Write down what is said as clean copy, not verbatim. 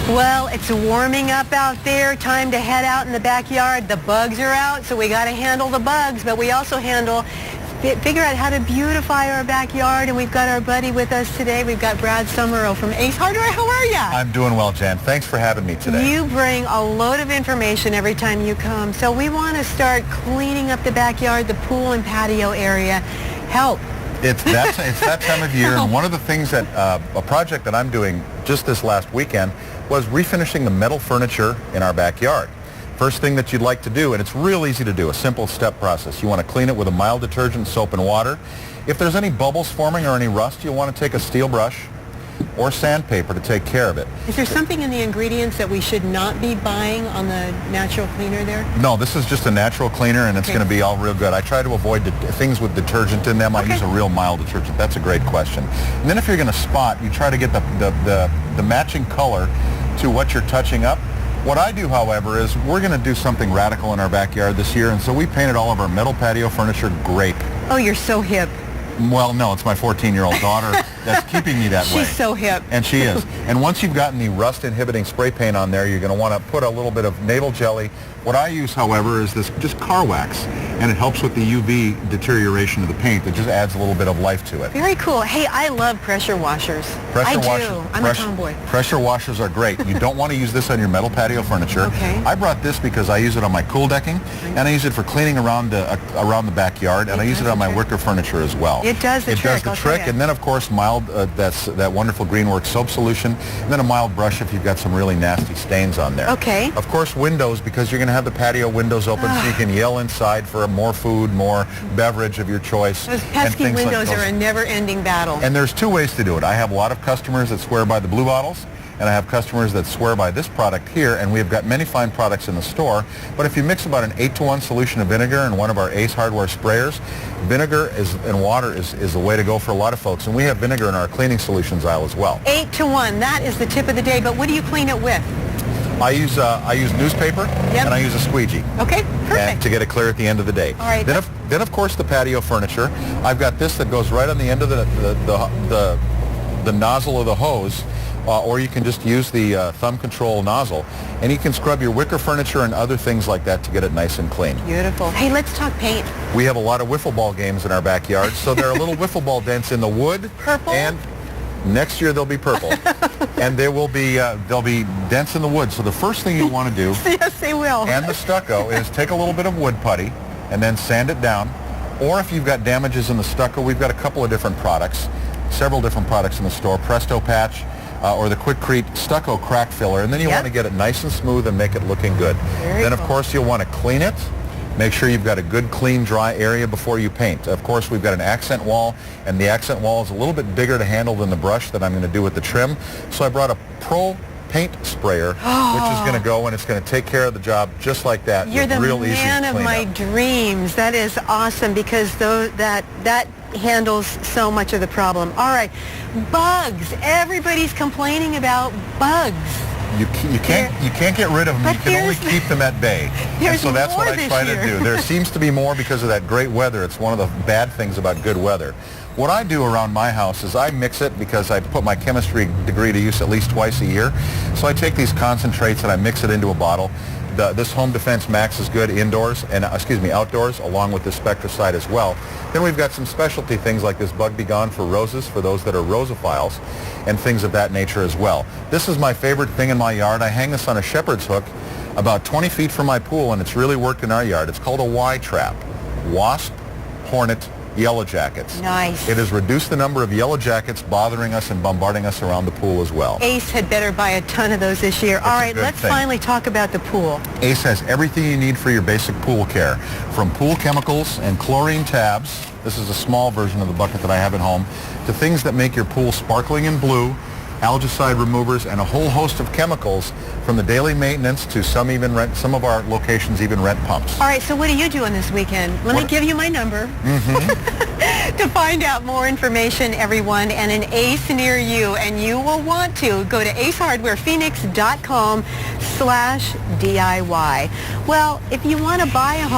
Well, it's warming up out there. Time to head out in the backyard. The bugs are out, so we got to handle the bugs, but we also figure out how to beautify our backyard, and we've got our buddy with us today. We've got Brad Summerall from Ace Hardware. How are you? I'm doing well, Jan. Thanks for having me today. You bring a load of information every time you come, so we want to start cleaning up the backyard, the pool and patio area. Help. It's that time of year, and one of the things that a project that I'm doing just this last weekend was refinishing the metal furniture in our backyard. First thing that you'd like to do, and it's real easy to do, a simple step process. You want to clean it with a mild detergent, soap and water. If there's any bubbles forming or any rust, you'll want to take a steel brush or sandpaper to take care of it. Is there something in the ingredients that we should not be buying on the natural cleaner there? No, this is just a natural cleaner, and it's going to be all real good. I try to avoid things with detergent in them. I use a real mild detergent. That's a great question. And then if you're going to spot, you try to get the matching color to what you're touching up. What I do, however, is we're going to do something radical in our backyard this year, and so we painted all of our metal patio furniture grape. Oh, you're so hip. Well, no, it's my 14-year-old daughter that's keeping me that way. She's so hip. And she is. And once you've gotten the rust-inhibiting spray paint on there, you're going to want to put a little bit of navel jelly. What I use, however, is this just car wax, and it helps with the UV deterioration of the paint. It just adds a little bit of life to it. Very cool. Hey, I love pressure washers. I do. I'm a tomboy. Pressure washers are great. You don't want to use this on your metal patio furniture. Okay. I brought this because I use it on my cool decking, and I use it for cleaning around the backyard, and I use it on my wicker furniture as well. It does the trick. It does the trick, and then, of course, mild, that wonderful Greenworks soap solution, and then a mild brush if you've got some really nasty stains on there. Okay. Of course, windows, because you're going to have the patio windows open so you can yell inside for more food, more beverage of your choice. Those pesky windows are a never-ending battle. And there's two ways to do it. I have a lot of customers that swear by the blue bottles, and I have customers that swear by this product here, and we have got many fine products in the store. But if you mix about an 8-to-1 solution of vinegar in one of our Ace Hardware sprayers, vinegar and water is the way to go for a lot of folks. And we have vinegar in our cleaning solutions aisle as well. 8-to-1, that is the tip of the day. But what do you clean it with? I use newspaper, and I use a squeegee. Okay, perfect. To get it clear at the end of the day. All right. Then of course the patio furniture. I've got this that goes right on the end of the nozzle of the hose, or you can just use the thumb control nozzle, and you can scrub your wicker furniture and other things like that to get it nice and clean. Beautiful. Hey, let's talk paint. We have a lot of wiffle ball games in our backyard, so there are little wiffle ball dents in the wood. Purple? And next year they'll be purple. And there'll be dents in the wood. So the first thing you want to do, yes, they will, and the stucco, is take a little bit of wood putty and then sand it down. Or if you've got damages in the stucco, we've got a couple of different products, several different products in the store. Presto Patch or the Quickcrete Stucco Crack Filler, and then you want to get it nice and smooth and make it looking good. Then of course you'll want to clean it. Make sure you've got a good, clean, dry area before you paint. Of course, we've got an accent wall, and the accent wall is a little bit bigger to handle than the brush that I'm going to do with the trim. So I brought a Pro Paint Sprayer, which is going to go, and it's going to take care of the job just like that. You're the real man easy of my dreams. That is awesome, because that handles so much of the problem. All right, bugs. Everybody's complaining about bugs. You can't get rid of them. You can only keep them at bay. And so that's what I try to do. There seems to be more because of that great weather. It's one of the bad things about good weather. What I do around my house is I mix it, because I put my chemistry degree to use at least twice a year. So I take these concentrates and I mix it into a bottle. This Home Defense Max is good indoors and outdoors, along with the Spectracide as well. Then we've got some specialty things like this Bug Be Gone for roses, for those that are rosophiles, and things of that nature as well. This is my favorite thing in my yard. I hang this on a shepherd's hook about 20 feet from my pool, and it's really worked in our yard. It's called a Y trap. Wasp, hornet, yellow jackets. Nice. It has reduced the number of yellow jackets bothering us and bombarding us around the pool as well. Ace had better buy a ton of those this year. All right, let's finally talk about the pool. Ace has everything you need for your basic pool care, from pool chemicals and chlorine tabs. This is a small version of the bucket that I have at home, to things that make your pool sparkling and blue, algicide removers, and a whole host of chemicals, from the daily maintenance to some of our locations even rent pumps. All right, so what are you doing this weekend? Let me give you my number to find out more information, everyone, and an Ace near you. And you will want to go to acehardwarephoenix.com/DIY. Well, if you want to buy a home,